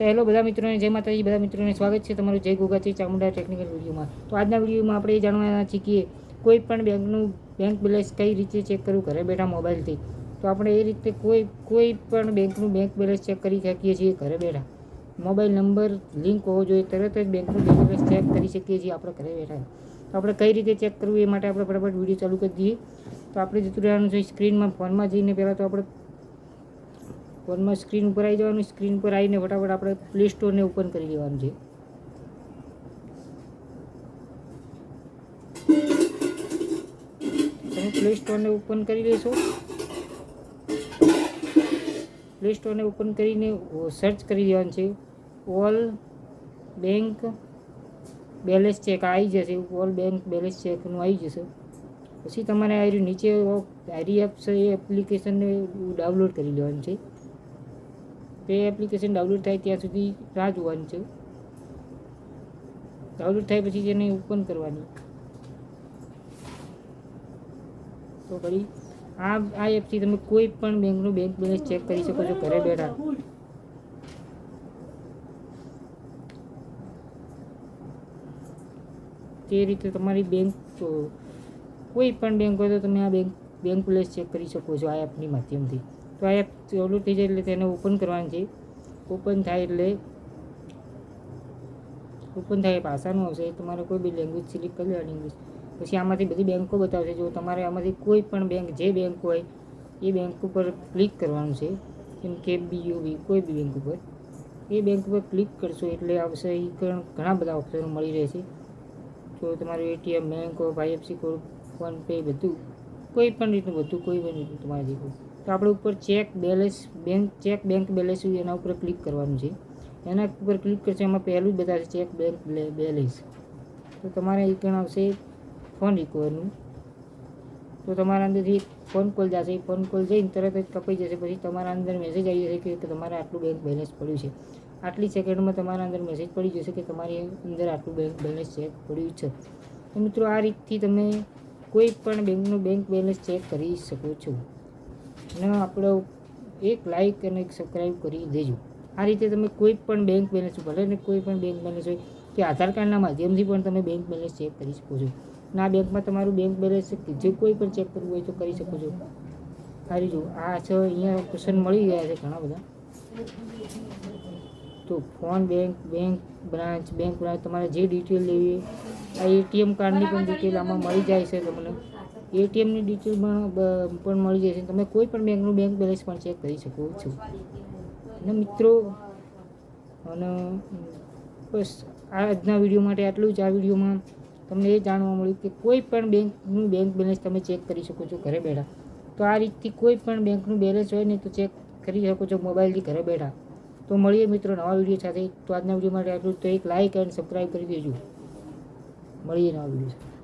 Hello બધા મિત્રોને જય માતાજી। બધા મિત્રોને સ્વાગત છે તમારું જય ગોગાથી ચામુંડા ટેકનિકલ વિડીયોમાં। તો આજના વિડીયોમાં આપણે એ જાણવાના છીએ કે કોઈ પણ બેંકનું બેંક બેલેન્સ કઈ રીતે ચેક કરવું ઘરે બેઠા મોબાઈલથી। તો આપણે એ રીતે કોઈ પણ બેંકનું બેંક બેલેન્સ ચેક કરી શકીએ છીએ ઘરે બેઠા। મોબાઈલ નંબર લિંક હોવો જોઈએ, તરત જ બેંકનું બેંક બેલેન્સ ચેક કરી શકીએ છીએ આપણે ઘરે બેઠા। તો આપણે કઈ રીતે ચેક કરવું એ માટે આપણે ફટાફટ વિડીયો ચાલુ કરી દઈએ। તો આપણે જતું રહેવાનું છે સ્ક્રીનમાં, ફોનમાં જઈને પહેલાં તો આપણે ફોનમાં સ્ક્રીન ઉપર આવી જવાનું। સ્ક્રીન પર આવીને ફટાફટ આપણે પ્લે સ્ટોરને ઓપન કરી લેવાનું છે। તમે પ્લે સ્ટોરને ઓપન કરી લેશો। પ્લે સ્ટોરને ઓપન કરીને સર્ચ કરી દેવાનું છે ઓલ બેંક બેલેન્સ ચેક આવી જશે। ઓલ બેંક બેલેન્સ ચેકનું આવી જશે। પછી તમારે આ નીચે આઈડી એપ છે એ એપ્લિકેશનને ડાઉનલોડ કરી લેવાનું છે। તે એપ્લિકેશન ડાઉનલોડ થાય ત્યાં સુધી રાહ જોવાની છે। ડાઉનલોડ થાય પછી તેને ઓપન કરવાની। તો પછી આ એપથી તમે કોઈ પણ બેંકનું બેંક બેલેન્સ ચેક કરી શકો છો ઘરે બેઠા। તે રીતે તમારી બેંક કોઈ પણ બેંક હોય તો તમે આ બેંક બેલેન્સ ચેક કરી શકો છો આ એપની માધ્યમથી। તો આ એપ ડાઉનલોડ થઈ જાય એટલે તેને ઓપન કરવાની છે। ઓપન થાય એટલે ભાષાનું આવશે, તમારે કોઈ બી લેંગ્વેજ સિલેક્ટ કરી લેવાની ઇંગ્લિશ। પછી આમાંથી બધી બેંકો બતાવશે। જો તમારે આમાંથી કોઈ પણ બેંક જે બેંક હોય એ બેંક ઉપર ક્લિક કરવાનું છે, જેમ કે બીઓબી કોઈ બી બેંક ઉપર એ બેંક ઉપર ક્લિક કરશો એટલે આવશે એ ઘણા બધા ઓપ્શનો મળી રહેશે। તો તમારું ATM, bank of, IFC code, PhonePe બધું કોઈ પણ રીતનું બધું કોઈ પણ રીતનું તમારે જે હોય। તો આપણે ઉપર ચેક બેલેન્સ બેંક બેલેન્સ એના ઉપર ક્લિક કરવાનું છે। એના ઉપર ક્લિક કરશો એમાં પહેલું જ બતાવશે ચેક બેંક બેલેન્સ। તો તમારે એ આવશે ફોન રિકવરનું। તો તમારા અંદરથી ફોન કોલ જશે, ફોન કોલ જઈને તરત જ કપાઈ જશે। પછી તમારા અંદર મેસેજ આવી જશે કે તમારે આટલું બેંક બેલેન્સ પડ્યું છે। આટલી સેકન્ડમાં તમારા અંદર મેસેજ પડી જશે કે તમારી અંદર આટલું બેંક બેલેન્સ ચેક પડ્યું છે। તો મિત્રો આ રીતથી તમે કોઈ પણ બેંકનું બેંક બેલેન્સ ચેક કરી શકો છો। અને આપણો એક લાઇક અને એક સબસ્ક્રાઈબ કરી દેજો। આ રીતે તમે કોઈ પણ બેંક બેલેન્સ ભલે ને કોઈ પણ બેંક બેલેન્સ હોય કે આધાર કાર્ડના માધ્યમથી પણ તમે બેંક બેલેન્સ ચેક કરી શકો છો। અને આ બેંકમાં તમારું બેંક બેલેન્સ જે કોઈ પણ ચેક કરવું હોય તો કરી શકો છો। સારી જો આ છે અહીંયા ક્વેશ્ચન મળી ગયા છે ઘણા બધા। તો ફોન બેંક બ્રાન્ચ તમારે જે ડિટેલ લેવી આ એટીએમ કાર્ડની પણ ડિટેલ આમાં મળી જાય છે તમને। એટીએમની ડિટેલ પણ મળી જાય છે। તમે કોઈ પણ બેંકનું બેંક બેલેન્સ પણ ચેક કરી શકો છો। અને મિત્રો અને બસ આજના વિડીયો માટે આટલું જ। આ વિડીયોમાં તમને એ જાણવા મળ્યું કે કોઈ પણ બેંકનું બેંક બેલેન્સ તમે ચેક કરી શકો છો ઘરે બેઠા। તો આ રીતથી કોઈ પણ બેંકનું બેલેન્સ હોય ને તો ચેક કરી શકો છો મોબાઈલથી ઘરે બેઠા। તો મળીએ મિત્રો નવા વિડીયો સાથે। તો આજના વિડીયો માટે આટલું, તો એક લાઇક એન્ડ સબસ્ક્રાઈબ કરી દેજો। મળીએ નવા વિડીયો સાથે।